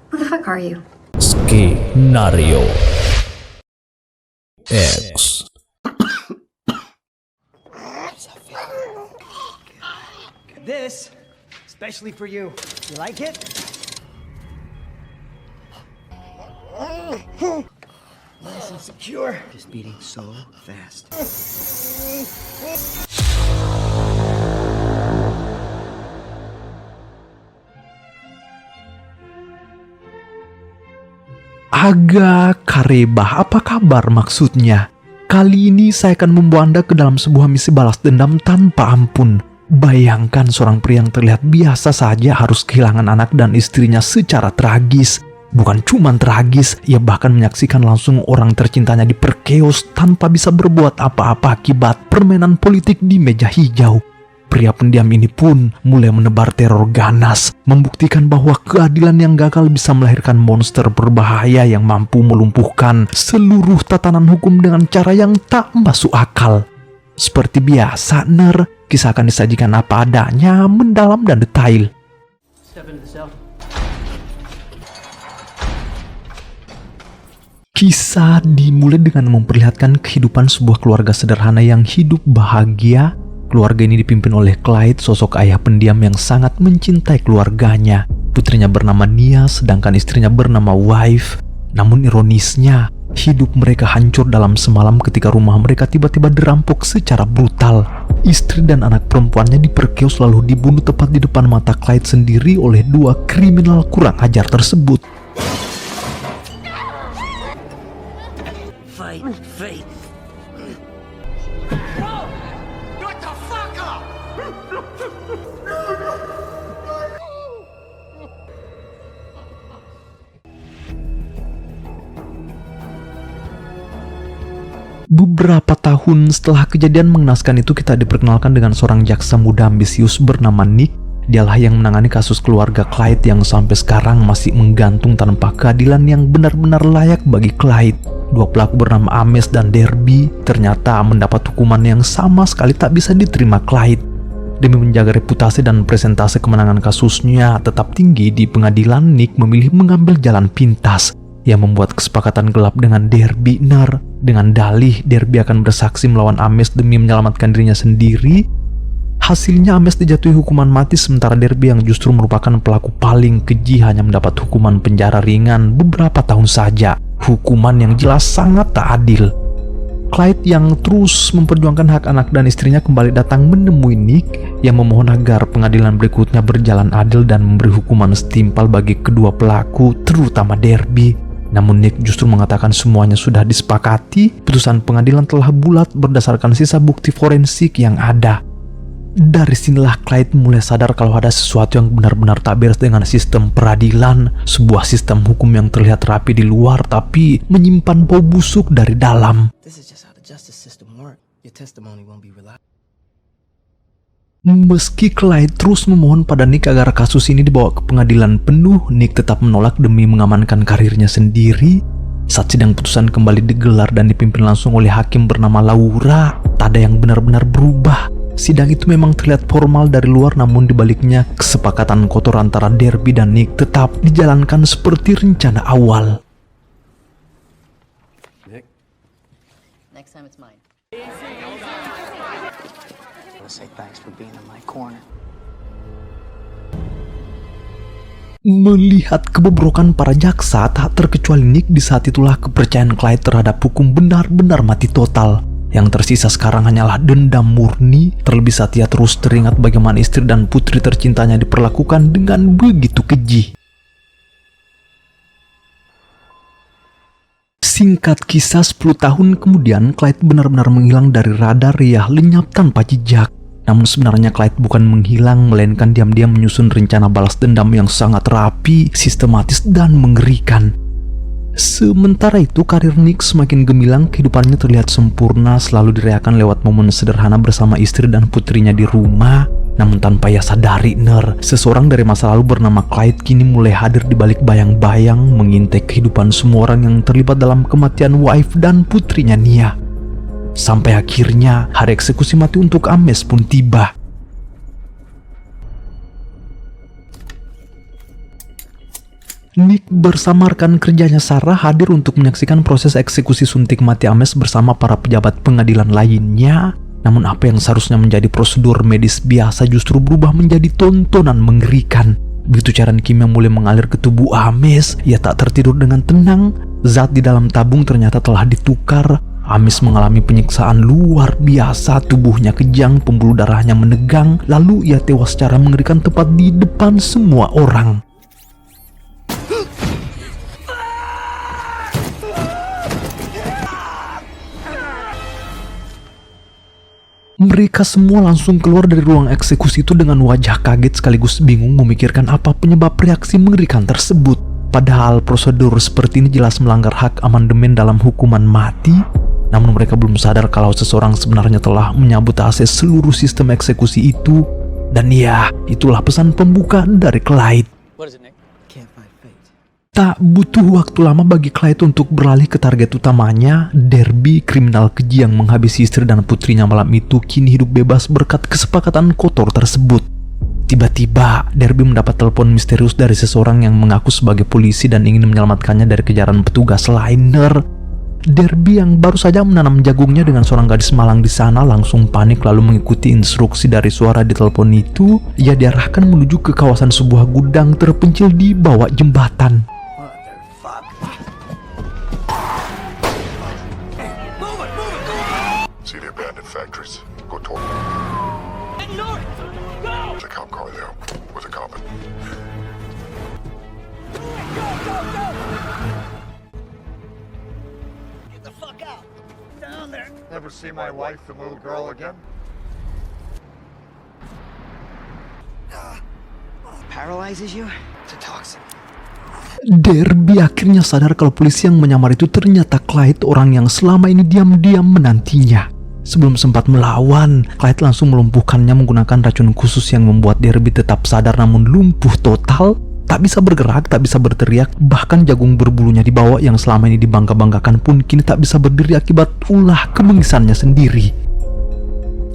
Who the fuck are you? Skenario X. This, especially for you. You like it? Nice and secure. Just beating so fast. Agak karebah, apa kabar maksudnya? Kali ini saya akan membawa Anda ke dalam sebuah misi balas dendam tanpa ampun. Bayangkan seorang pria yang terlihat biasa saja harus kehilangan anak dan istrinya secara tragis. Bukan cuma tragis, ia bahkan menyaksikan langsung orang tercintanya diperkeos tanpa bisa berbuat apa-apa akibat permainan politik di meja hijau. Pria pendiam ini pun mulai menebar teror ganas, membuktikan bahwa keadilan yang gagal bisa melahirkan monster berbahaya yang mampu melumpuhkan seluruh tatanan hukum dengan cara yang tak masuk akal. Seperti biasa, kisah akan disajikan apa adanya, mendalam dan detail. Kisah dimulai dengan memperlihatkan kehidupan sebuah keluarga sederhana yang hidup bahagia. Keluarga ini dipimpin oleh Clyde, sosok ayah pendiam yang sangat mencintai keluarganya. Putrinya bernama Nia, sedangkan istrinya bernama Wife. Namun ironisnya, hidup mereka hancur dalam semalam ketika rumah mereka tiba-tiba dirampok secara brutal. Istri dan anak perempuannya diperkeos lalu dibunuh tepat di depan mata Clyde sendiri oleh dua kriminal kurang ajar tersebut. Fight, faith. Beberapa tahun setelah kejadian mengenaskan itu, kita diperkenalkan dengan seorang jaksa muda ambisius bernama Nick. Dialah yang menangani kasus keluarga Clyde yang sampai sekarang masih menggantung tanpa keadilan yang benar-benar layak bagi Clyde. Dua pelaku bernama Ames dan Derby ternyata mendapat hukuman yang sama sekali tak bisa diterima Clyde. Demi menjaga reputasi dan presentase kemenangan kasusnya tetap tinggi di pengadilan, Nick memilih mengambil jalan pintas. Ia membuat kesepakatan gelap dengan Derby. Dengan dalih Derby akan bersaksi melawan Ames demi menyelamatkan dirinya sendiri. Hasilnya Ames dijatuhi hukuman mati, sementara Derby yang justru merupakan pelaku paling keji hanya mendapat hukuman penjara ringan beberapa tahun saja. Hukuman yang jelas sangat tak adil. Clyde yang terus memperjuangkan hak anak dan istrinya kembali datang menemui Nick yang memohon agar pengadilan berikutnya berjalan adil dan memberi hukuman setimpal bagi kedua pelaku, terutama Derby. Namun Nick justru mengatakan semuanya sudah disepakati, putusan pengadilan telah bulat berdasarkan sisa bukti forensik yang ada. Dari sinilah Clyde mulai sadar kalau ada sesuatu yang benar-benar tak beres dengan sistem peradilan, sebuah sistem hukum yang terlihat rapi di luar tapi menyimpan bau busuk dari dalam. This is just how the justice system works. Your testimony won't be reliable. Meski Clyde terus memohon pada Nick agar kasus ini dibawa ke pengadilan penuh, Nick tetap menolak demi mengamankan karirnya sendiri. Saat sidang putusan kembali digelar dan dipimpin langsung oleh hakim bernama Laura, tak ada yang benar-benar berubah. Sidang itu memang terlihat formal dari luar, namun dibaliknya kesepakatan kotor antara Derby dan Nick tetap dijalankan seperti rencana awal. Next time it's mine. Say thanks for being in my corner. Melihat kebobrokan para jaksa, tak terkecuali Nick, di saat itulah kepercayaan Clyde terhadap hukum benar-benar mati total. Yang tersisa sekarang hanyalah dendam murni, terlebih saat ia terus teringat bagaimana istri dan putri tercintanya diperlakukan dengan begitu keji. Singkat kisah, 10 tahun kemudian Clyde benar-benar menghilang dari radar, ia lenyap tanpa jejak. Namun sebenarnya Clyde bukan menghilang, melainkan diam-diam menyusun rencana balas dendam yang sangat rapi, sistematis, dan mengerikan. Sementara itu, karir Nick semakin gemilang, kehidupannya terlihat sempurna, selalu dirayakan lewat momen sederhana bersama istri dan putrinya di rumah. Namun tanpa ia sadari, seseorang dari masa lalu bernama Clyde kini mulai hadir di balik bayang-bayang, mengintai kehidupan semua orang yang terlibat dalam kematian Wife dan putrinya Nia. Sampai akhirnya hari eksekusi mati untuk Ames pun tiba. Nick bersama rekan kerjanya Sarah hadir untuk menyaksikan proses eksekusi suntik mati Ames bersama para pejabat pengadilan lainnya. Namun apa yang seharusnya menjadi prosedur medis biasa justru berubah menjadi tontonan mengerikan. Begitu cairan kimia mulai mengalir ke tubuh Ames, ia tak tertidur dengan tenang. Zat di dalam tabung ternyata telah ditukar. Ames mengalami penyiksaan luar biasa, tubuhnya kejang, pembuluh darahnya menegang, lalu ia tewas secara mengerikan tepat di depan semua orang. Mereka semua langsung keluar dari ruang eksekusi itu dengan wajah kaget sekaligus bingung memikirkan apa penyebab reaksi mengerikan tersebut. Padahal prosedur seperti ini jelas melanggar hak amandemen dalam hukuman mati. Namun mereka belum sadar kalau seseorang sebenarnya telah menyabotase seluruh sistem eksekusi itu. Dan ya, itulah pesan pembuka dari Clyde. What is it, Nick? Can't fight fate. Tak butuh waktu lama bagi Clyde untuk beralih ke target utamanya. Derby, kriminal keji yang menghabisi istri dan putrinya malam itu, kini hidup bebas berkat kesepakatan kotor tersebut. Tiba-tiba, Derby mendapat telepon misterius dari seseorang yang mengaku sebagai polisi dan ingin menyelamatkannya dari kejaran petugas liner. Derby yang baru saja menanam jagungnya dengan seorang gadis malang di sana langsung panik lalu mengikuti instruksi dari suara di telepon itu. Ia diarahkan menuju ke kawasan sebuah gudang terpencil di bawah jembatan. See the abandoned factories. Go talk. There's a cop car there with a cop. Get the fuck out! Down there! Never see my wife and little girl again? Paralyzes you? It's a toxin. Derby akhirnya sadar kalau polisi yang menyamar itu ternyata Clyde, orang yang selama ini diam-diam menantinya. Sebelum sempat melawan, Clyde langsung melumpuhkannya menggunakan racun khusus yang membuat Derby tetap sadar namun lumpuh total. Tak bisa bergerak, tak bisa berteriak, bahkan jagung berbulunya di bawah yang selama ini dibangga-banggakan pun kini tak bisa berdiri akibat ulah kemengisannya sendiri.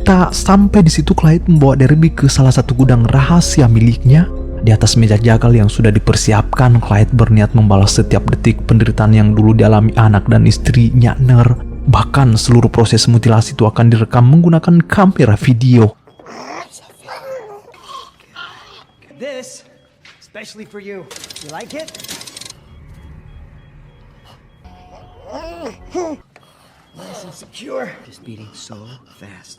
Tak sampai di situ, Clyde membawa Derby ke salah satu gudang rahasia miliknya. Di atas meja jagal yang sudah dipersiapkan, Clyde berniat membalas setiap detik penderitaan yang dulu dialami anak dan istrinya Ner. Bahkan seluruh proses mutilasi itu akan direkam menggunakan kamera video. This, especially for you. You like it? Nice and secure. Just beating so fast.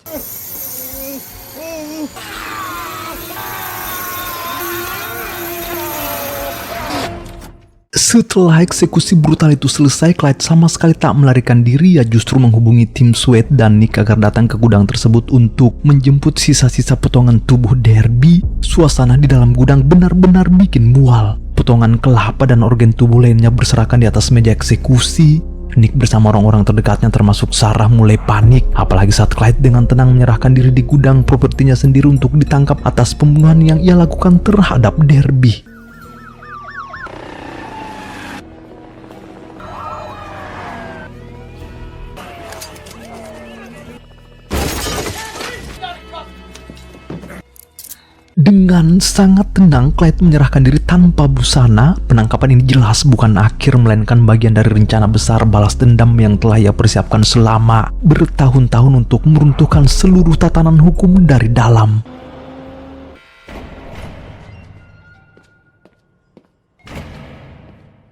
Setelah eksekusi brutal itu selesai, Clyde sama sekali tak melarikan diri. Ia justru menghubungi tim Sweat dan Nick agar datang ke gudang tersebut untuk menjemput sisa-sisa potongan tubuh Derby. Suasana di dalam gudang benar-benar bikin mual. Potongan kelapa dan organ tubuh lainnya berserakan di atas meja eksekusi. Nick bersama orang-orang terdekatnya termasuk Sarah mulai panik. Apalagi saat Clyde dengan tenang menyerahkan diri di gudang propertinya sendiri untuk ditangkap atas pembunuhan yang ia lakukan terhadap Derby. Dengan sangat tenang, Clyde menyerahkan diri tanpa busana. Penangkapan ini jelas bukan akhir, melainkan bagian dari rencana besar balas dendam yang telah ia persiapkan selama bertahun-tahun untuk meruntuhkan seluruh tatanan hukum dari dalam.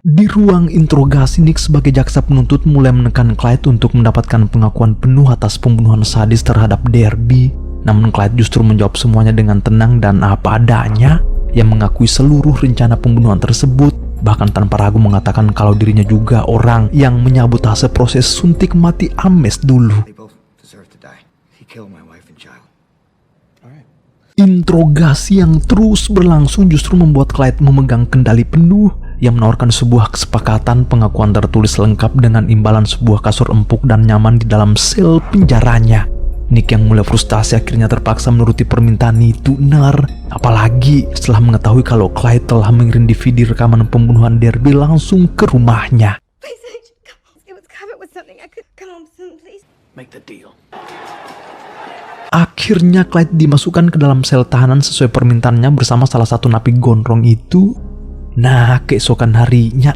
Di ruang interogasi, Nick sebagai jaksa penuntut mulai menekan Clyde untuk mendapatkan pengakuan penuh atas pembunuhan sadis terhadap Derby. Namun Clyde justru menjawab semuanya dengan tenang dan apa adanya. Ia mengakui seluruh rencana pembunuhan tersebut, bahkan tanpa ragu mengatakan kalau dirinya juga orang yang menyabotase proses suntik mati Ames dulu. They both deserve to die. He killed my wife and child. Alright. Interogasi yang terus berlangsung justru membuat Clyde memegang kendali penuh. Ia menawarkan sebuah kesepakatan pengakuan tertulis lengkap dengan imbalan sebuah kasur empuk dan nyaman di dalam sel penjaranya. Nick yang mulai frustasi akhirnya terpaksa menuruti permintaan itu. Apalagi setelah mengetahui kalau Clyde telah mengirim DVD rekaman pembunuhan Derby langsung ke rumahnya. Please, come on. It was covered with something. I could come home soon, please. Make the deal. Akhirnya Clyde dimasukkan ke dalam sel tahanan sesuai permintaannya bersama salah satu napi gondrong itu. Nah, keesokan harinya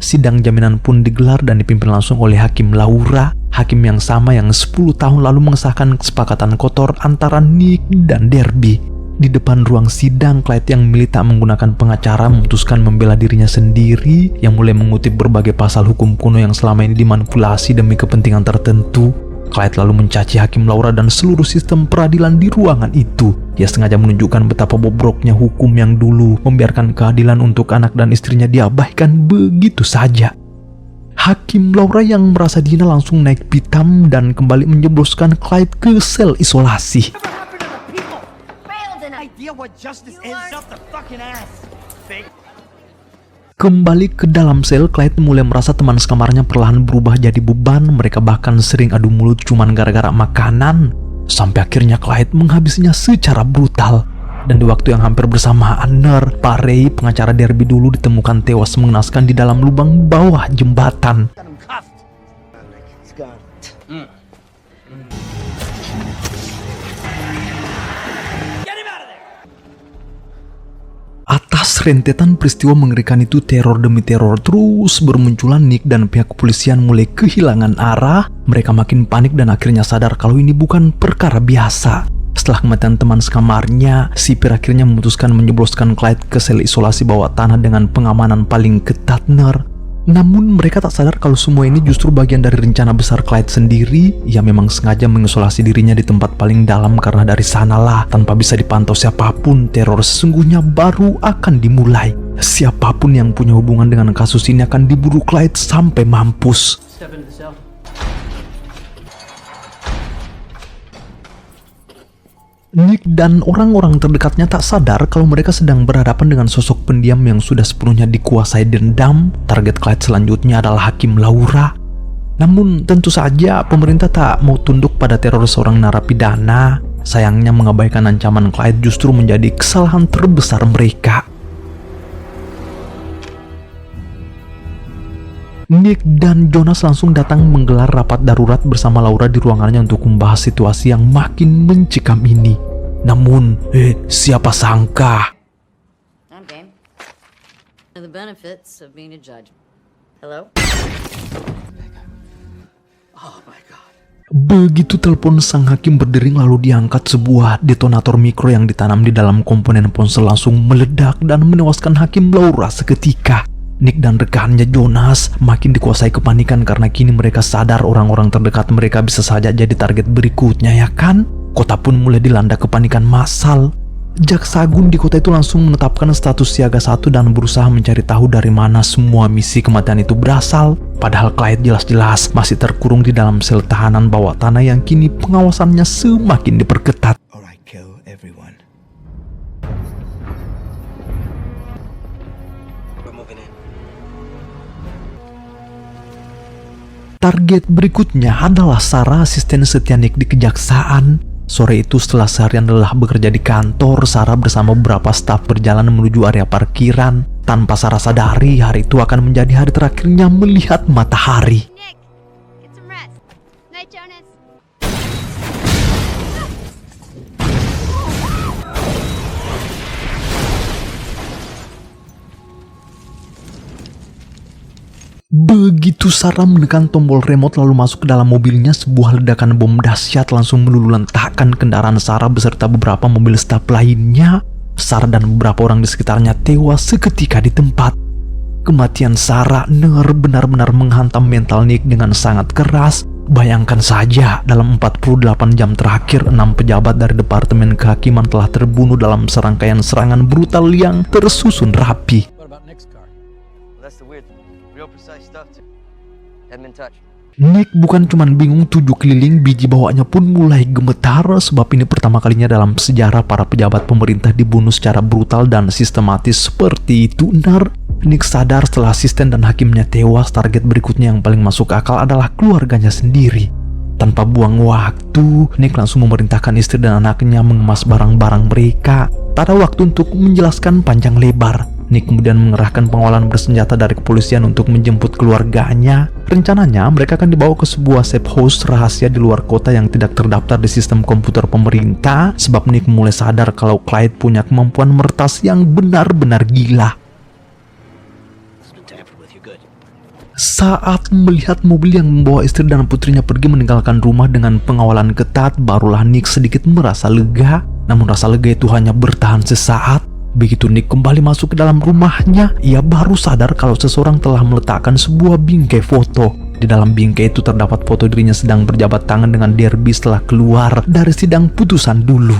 sidang jaminan pun digelar dan dipimpin langsung oleh Hakim Laura, hakim yang sama yang 10 tahun lalu mengesahkan kesepakatan kotor antara Nick dan Derby. Di depan ruang sidang, Clyde yang milih tak menggunakan pengacara memutuskan membela dirinya sendiri, yang mulai mengutip berbagai pasal hukum kuno yang selama ini dimanipulasi demi kepentingan tertentu. Clyde lalu mencaci Hakim Laura dan seluruh sistem peradilan di ruangan itu. Ia sengaja menunjukkan betapa bobroknya hukum yang dulu membiarkan keadilan untuk anak dan istrinya diabaikan begitu saja. Hakim Laura yang merasa dihina langsung naik pitam dan kembali menjebloskan Clyde ke sel isolasi. Idea what justice is up the fucking ass. Fake. Kembali ke dalam sel, Clyde mulai merasa teman sekamarnya perlahan berubah jadi beban. Mereka bahkan sering adu mulut cuman gara-gara makanan. Sampai akhirnya Clyde menghabisinya secara brutal. Dan di waktu yang hampir bersamaan, Pak Ray, pengacara Derby dulu, ditemukan tewas mengenaskan di dalam lubang bawah jembatan. Got him cuffed. He's gone. Atas rentetan peristiwa mengerikan itu, teror demi teror terus bermunculan. Nick dan pihak kepolisian mulai kehilangan arah. Mereka makin panik dan akhirnya sadar kalau ini bukan perkara biasa. Setelah kematian teman sekamarnya, sipir akhirnya memutuskan menjebloskan Clyde ke sel isolasi bawah tanah dengan pengamanan paling ketat. Namun mereka tak sadar kalau semua ini justru bagian dari rencana besar Clyde sendiri. Ia memang sengaja mengisolasi dirinya di tempat paling dalam karena dari sanalah, tanpa bisa dipantau siapapun, teror sesungguhnya baru akan dimulai. Siapapun yang punya hubungan dengan kasus ini akan diburu Clyde sampai mampus. Step into the cell. Nick dan orang-orang terdekatnya tak sadar kalau mereka sedang berhadapan dengan sosok pendiam yang sudah sepenuhnya dikuasai dendam. Target Clyde selanjutnya adalah Hakim Laura. Namun tentu saja pemerintah tak mau tunduk pada teror seorang narapidana. Sayangnya mengabaikan ancaman Clyde justru menjadi kesalahan terbesar mereka. Nick dan Jonas langsung datang menggelar rapat darurat bersama Laura di ruangannya untuk membahas situasi yang makin mencekam ini. Namun, siapa sangka? I'm game. The benefits of being a judge. Hello? Oh my god. Begitu telepon sang hakim berdering lalu diangkat, sebuah detonator mikro yang ditanam di dalam komponen ponsel langsung meledak dan menewaskan Hakim Laura seketika. Nick dan rekannya Jonas makin dikuasai kepanikan karena kini mereka sadar orang-orang terdekat mereka bisa saja jadi target berikutnya, ya kan? Kota pun mulai dilanda kepanikan massal. Jaksa Agung di kota itu langsung menetapkan status siaga 1 dan berusaha mencari tahu dari mana semua misi kematian itu berasal. Padahal Clyde jelas-jelas masih terkurung di dalam sel tahanan bawah tanah yang kini pengawasannya semakin diperketat. Alright, kill everyone. We're moving in. Target berikutnya adalah Sarah, asisten setia Nick di kejaksaan. Sore itu setelah seharian lelah bekerja di kantor, Sarah bersama beberapa staf berjalan menuju area parkiran. Tanpa Sarah sadari, hari itu akan menjadi hari terakhirnya melihat matahari. Nick, get some rest. Night, Jonas. Begitu Sarah menekan tombol remote lalu masuk ke dalam mobilnya, sebuah ledakan bom dahsyat langsung meluluhlantakkan kendaraan Sarah beserta beberapa mobil staf lainnya. Sarah dan beberapa orang di sekitarnya tewas seketika di tempat. Kematian Sarah benar-benar menghantam mental Nick dengan sangat keras. Bayangkan saja, dalam 48 jam terakhir, 6 pejabat dari Departemen Kehakiman telah terbunuh dalam serangkaian serangan brutal yang tersusun rapi. What about Nick's car? That's the weird thing. Real precise stuff too. Hadn't been touched. Nick bukan cuman bingung 7 keliling, biji bawaannya pun mulai gemetar sebab ini pertama kalinya dalam sejarah para pejabat pemerintah dibunuh secara brutal dan sistematis seperti itu. Nick sadar setelah asisten dan hakimnya tewas, target berikutnya yang paling masuk akal adalah keluarganya sendiri. Tanpa buang waktu, Nick langsung memerintahkan istri dan anaknya mengemas barang-barang mereka. Tak ada waktu untuk menjelaskan panjang lebar. Nick kemudian mengerahkan pengawalan bersenjata dari kepolisian untuk menjemput keluarganya. Rencananya mereka akan dibawa ke sebuah safe house rahasia di luar kota yang tidak terdaftar di sistem komputer pemerintah, sebab Nick mulai sadar kalau Clyde punya kemampuan meretas yang benar-benar gila. Saat melihat mobil yang membawa istri dan putrinya pergi meninggalkan rumah dengan pengawalan ketat, barulah Nick sedikit merasa lega. Namun rasa lega itu hanya bertahan sesaat. Begitu Nick kembali masuk ke dalam rumahnya, ia baru sadar kalau seseorang telah meletakkan sebuah bingkai foto. Di dalam bingkai itu terdapat foto dirinya sedang berjabat tangan dengan Derby setelah keluar dari sidang putusan dulu.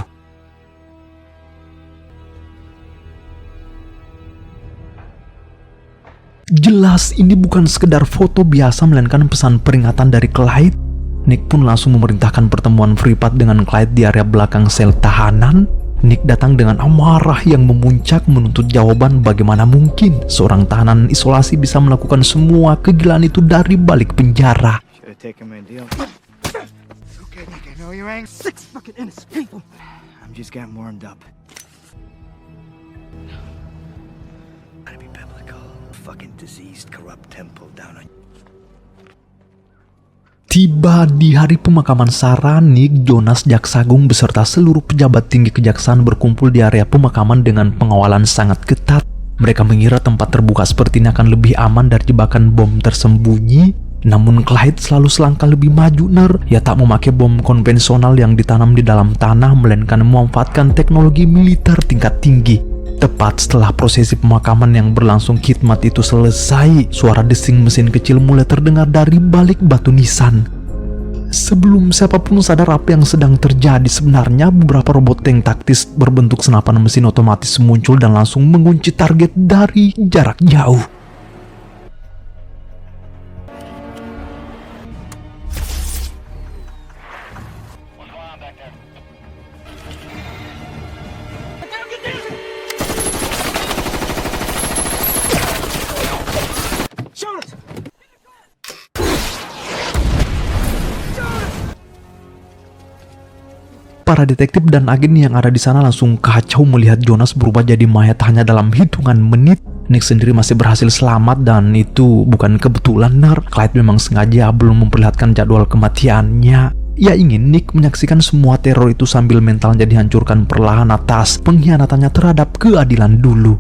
Jelas ini bukan sekedar foto biasa melainkan pesan peringatan dari Clyde. Nick pun langsung memerintahkan pertemuan privat dengan Clyde di area belakang sel tahanan. Nick datang dengan amarah yang memuncak menuntut jawaban bagaimana mungkin seorang tahanan isolasi bisa melakukan semua kegilaan itu dari balik penjara. Should've taken my deal. Okay, Nick, I know you're angry. 6 fucking innocent people. I'm just getting warmed up. Gotta be biblical. Fucking diseased, corrupt temple down on. Tiba di hari pemakaman Sarah, Nick, Jonas, Jaksa Agung beserta seluruh pejabat tinggi kejaksaan berkumpul di area pemakaman dengan pengawalan sangat ketat. Mereka mengira tempat terbuka seperti ini akan lebih aman dari jebakan bom tersembunyi. Namun Clyde selalu selangkah lebih maju, Ia tak memakai bom konvensional yang ditanam di dalam tanah, melainkan memanfaatkan teknologi militer tingkat tinggi. Tepat setelah prosesi pemakaman yang berlangsung khidmat itu selesai, suara desing mesin kecil mulai terdengar dari balik batu nisan. Sebelum siapapun sadar apa yang sedang terjadi, sebenarnya beberapa robot tank taktis berbentuk senapan mesin otomatis muncul dan langsung mengunci target dari jarak jauh. Para detektif dan agen yang ada di sana langsung kacau melihat Jonas berubah jadi mayat hanya dalam hitungan menit. Nick sendiri masih berhasil selamat dan itu bukan kebetulan, Clyde memang sengaja belum memperlihatkan jadwal kematiannya. Ia ingin Nick menyaksikan semua teror itu sambil mentalnya dihancurkan perlahan atas pengkhianatannya terhadap keadilan dulu.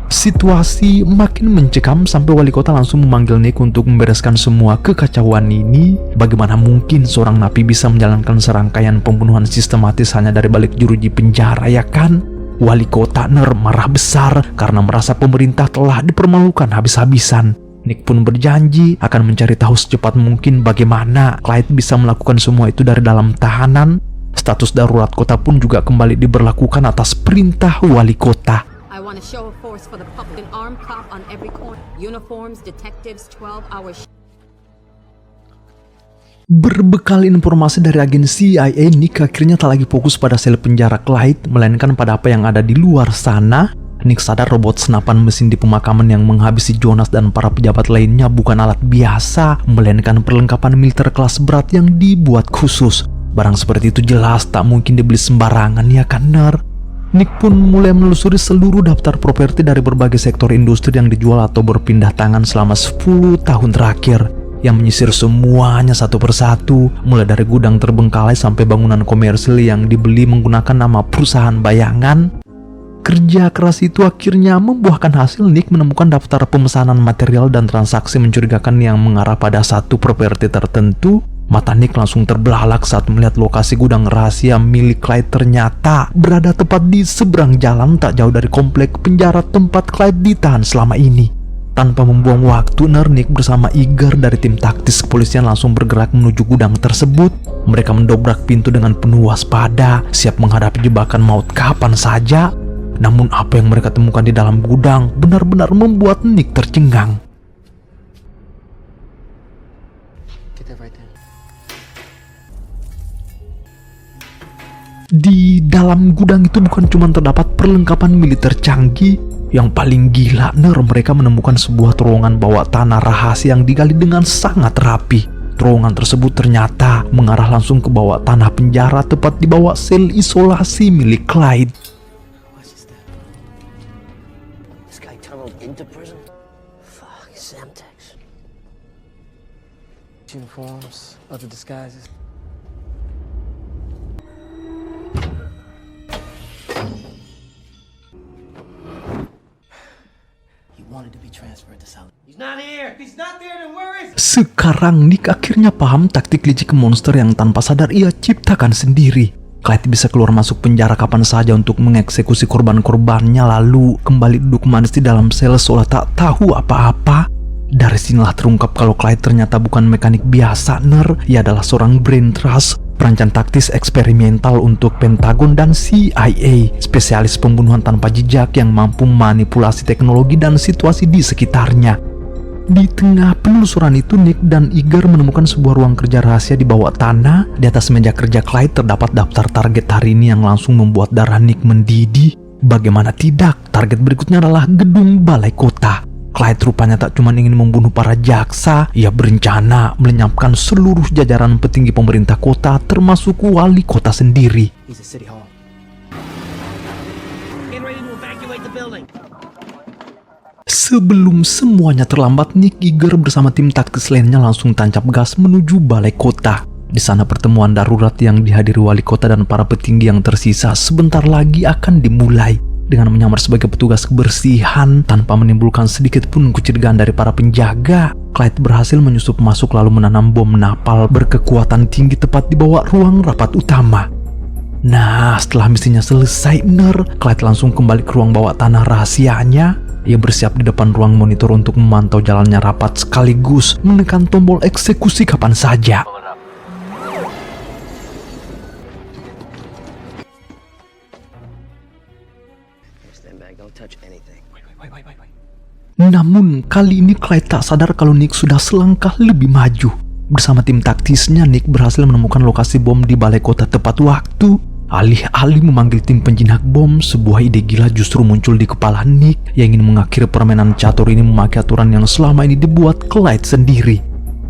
Situasi makin mencekam sampai wali kota langsung memanggil Nick untuk membereskan semua kekacauan ini. Bagaimana mungkin seorang napi bisa menjalankan serangkaian pembunuhan sistematis hanya dari balik jeruji penjara, ya kan? Wali kota marah besar karena merasa pemerintah telah dipermalukan habis-habisan. Nick pun berjanji akan mencari tahu secepat mungkin bagaimana Clyde bisa melakukan semua itu dari dalam tahanan. Status darurat kota pun juga kembali diberlakukan atas perintah wali kota. I want a show of force for the public. An armed cop on every corner. Uniforms, detectives, 12-hour Berbekal informasi dari agen CIA, Nick akhirnya tak lagi fokus pada sel penjara Clyde, melainkan pada apa yang ada di luar sana. Nick sadar robot senapan mesin di pemakaman yang menghabisi Jonas dan para pejabat lainnya bukan alat biasa, melainkan perlengkapan militer kelas berat yang dibuat khusus. Barang seperti itu jelas tak mungkin dibeli sembarangan, ya kan, Nick pun mulai menelusuri seluruh daftar properti dari berbagai sektor industri yang dijual atau berpindah tangan selama 10 tahun terakhir. Yang menyisir semuanya satu persatu, mulai dari gudang terbengkalai sampai bangunan komersil yang dibeli menggunakan nama perusahaan bayangan. Kerja keras itu akhirnya membuahkan hasil. Nick menemukan daftar pemesanan material dan transaksi mencurigakan yang mengarah pada satu properti tertentu. Mata Nick langsung terbelalak saat melihat lokasi gudang rahasia milik Clyde ternyata berada tepat di seberang jalan tak jauh dari komplek penjara tempat Clyde ditahan selama ini. Tanpa membuang waktu, Nick bersama Iger dari tim taktis kepolisian langsung bergerak menuju gudang tersebut. Mereka mendobrak pintu dengan penuh waspada, siap menghadapi jebakan maut kapan saja. Namun apa yang mereka temukan di dalam gudang benar-benar membuat Nick tercengang. Di dalam gudang itu bukan cuma terdapat perlengkapan militer canggih, yang paling gila, mereka menemukan sebuah terowongan bawah tanah rahasia yang digali dengan sangat rapi. Terowongan tersebut ternyata mengarah langsung ke bawah tanah penjara, tepat di bawah sel isolasi milik Clyde. This guy tunneled into prison? Fuck, Semtex. Uniforms, other disguises. Sekarang Nick akhirnya paham taktik licik monster yang tanpa sadar ia ciptakan sendiri. Clyde bisa keluar masuk penjara kapan saja untuk mengeksekusi korban-korbannya, lalu kembali duduk manis di dalam sel seolah tak tahu apa-apa. Dari sinilah terungkap kalau Clyde ternyata bukan mekanik biasa, ia adalah seorang brain trust, perancang taktis eksperimental untuk Pentagon dan CIA, spesialis pembunuhan tanpa jejak yang mampu memanipulasi teknologi dan situasi di sekitarnya. Di tengah penelusuran itu, Nick dan Iger menemukan sebuah ruang kerja rahasia di bawah tanah. Di atas meja kerja Clyde terdapat daftar target hari ini yang langsung membuat darah Nick mendidih. Bagaimana tidak, target berikutnya adalah gedung balai kota. Clyde rupanya tak cuma ingin membunuh para jaksa, ia berencana melenyapkan seluruh jajaran petinggi pemerintah kota termasuk wali kota sendiri. Sebelum semuanya terlambat, Nick, Iger bersama tim taktis lainnya langsung tancap gas menuju balai kota. Di sana pertemuan darurat yang dihadiri wali kota dan para petinggi yang tersisa sebentar lagi akan dimulai. Dengan menyamar sebagai petugas kebersihan tanpa menimbulkan sedikit pun kecurigaan dari para penjaga, Clyde berhasil menyusup masuk lalu menanam bom napal berkekuatan tinggi tepat di bawah ruang rapat utama. Nah, setelah misinya selesai, Clyde langsung kembali ke ruang bawah tanah rahasianya. Ia bersiap di depan ruang monitor untuk memantau jalannya rapat sekaligus menekan tombol eksekusi kapan saja. Namun, kali ini Clyde tak sadar kalau Nick sudah selangkah lebih maju. Bersama tim taktisnya, Nick berhasil menemukan lokasi bom di balai kota tepat waktu. Alih-alih memanggil tim penjinak bom, sebuah ide gila justru muncul di kepala Nick yang ingin mengakhiri permainan catur ini memakai aturan yang selama ini dibuat Clyde sendiri.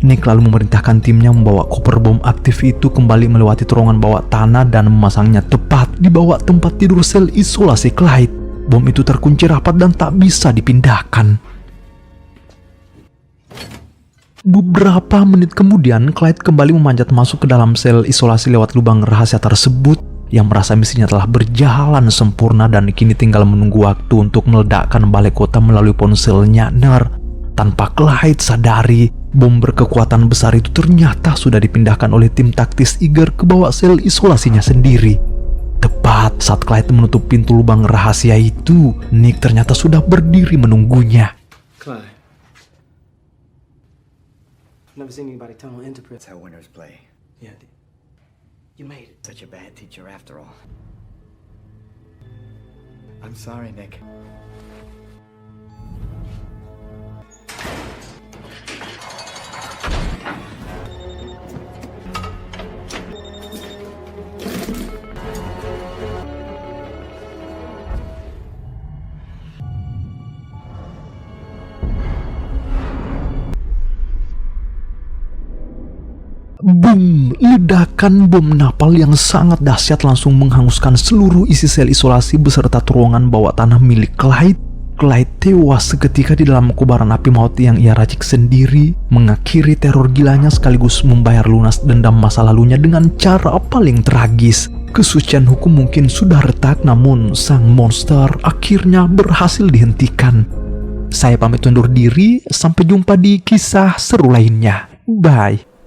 Nick lalu memerintahkan timnya membawa koper bom aktif itu kembali melewati terowongan bawah tanah dan memasangnya tepat di bawah tempat tidur sel isolasi Clyde. Bom itu terkunci rapat dan tak bisa dipindahkan. Beberapa menit kemudian, Clyde kembali memanjat masuk ke dalam sel isolasi lewat lubang rahasia tersebut. Yang merasa misinya telah berjalan sempurna dan kini tinggal menunggu waktu untuk meledakkan balai kota melalui ponselnya. Tanpa Clyde sadari, bom berkekuatan besar itu ternyata sudah dipindahkan oleh tim taktis Iger ke bawah sel isolasinya sendiri. Tepat saat Clyde menutup pintu lubang rahasia itu, Nick ternyata sudah berdiri menunggunya. Clyde. Never seen anybody tunnel interpret. That's how winners play. Yeah, you made it. Such a bad teacher after all. I'm sorry, Nick. Boom! Ledakan bom napal yang sangat dahsyat langsung menghanguskan seluruh isi sel isolasi beserta terowongan bawah tanah milik Clyde. Clyde tewas seketika di dalam kobaran api maut yang ia racik sendiri, mengakhiri teror gilanya sekaligus membayar lunas dendam masa lalunya dengan cara paling tragis. Kesucian hukum mungkin sudah retak, namun sang monster akhirnya berhasil dihentikan. Saya pamit undur diri, sampai jumpa di kisah seru lainnya. Bye.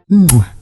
Mwah.